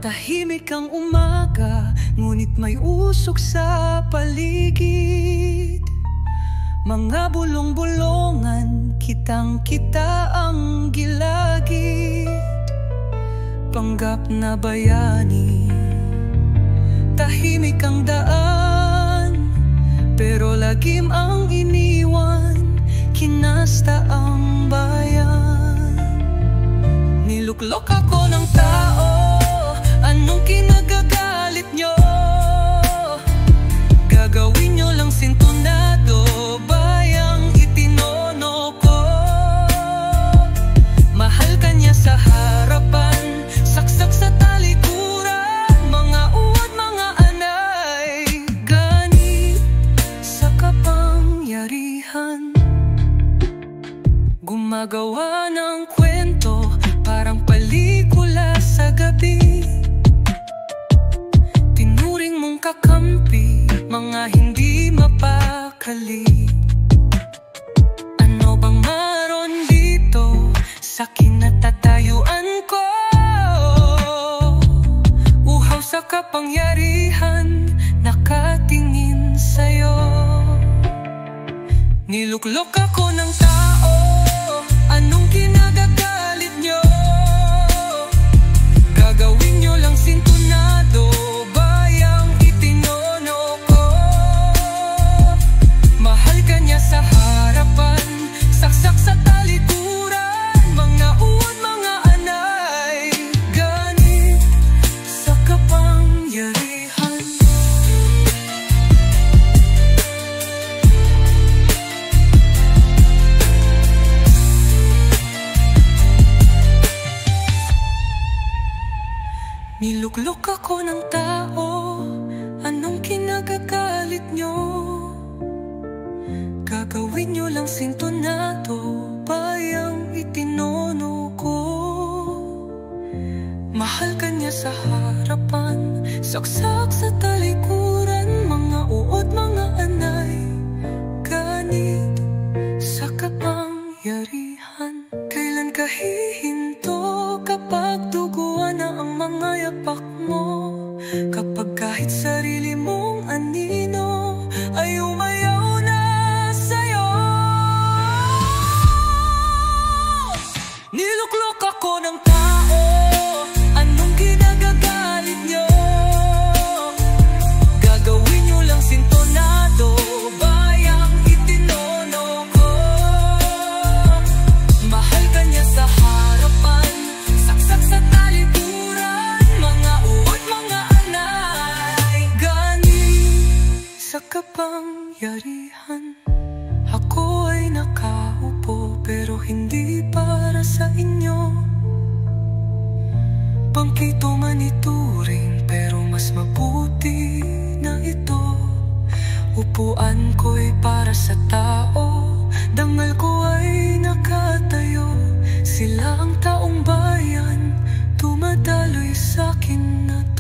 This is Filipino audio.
Tahimik ang umaga, ngunit may usok sa paligid. Mga bulong-bulongan, kitang-kita ang gilagi. Panggap na bayani, tahimik ang daan, pero lagim ang iniwan, kinasta ang bayan. Niluklok ako ng tao, anong kinagagalit nyo? Gagawin nyo lang sintonado, bayang itinono ko. Mahal ka niya sa harapan, saksak sa talikuran, mga uwad, mga anay, ganit sa kapangyarihan. Gumagawa ng kwento, parang pelikula sa gabi. Tinuring mong kakampi, mga hindi mapakali. Ano bang maron dito sa kinatatayuan ko? Uhaw sa kapangyarihan, nakatingin sa'yo. Niluklok ako ng tao, anong kinagagalit nyo? Gagawin nyo lang sintonado, bayang itinono ko. Mahal ka niya sa harapan, saksak sa talikuran, mga uwad, mga anay, ganit sa kapangyarihan. Niluklok ako ng tao, anong kinagagalit nyo? Gagawin nyo lang sintonado, bayang itinono ko. Mahal ka niya sa harapan, saksak sa talikuran, mga uod, mga anay, ganit sa kapangyarihan. Kailan ka hihinto kapag duguan na ang mga yapak mo? Kapag kahit sarili mong anino ay umayaw na sa'yo. Niluklok ako ng tao, anong kinagagalit nyo? Gagawin nyo lang sintonado, bayang itinono ko. Mahal ka niya sa harapan, saksak sa talikuran, mga uod, mga anay, ganit sa kapangyarihan. Ako ay nakaupo, pero hindi para sa inyo. Bangkito man ituring, pero mas mabuti na ito. Upuan ko'y para sa tao, dangal ko ay nakatayo. Sila ang taong bayan, dumadaloy sa'kin at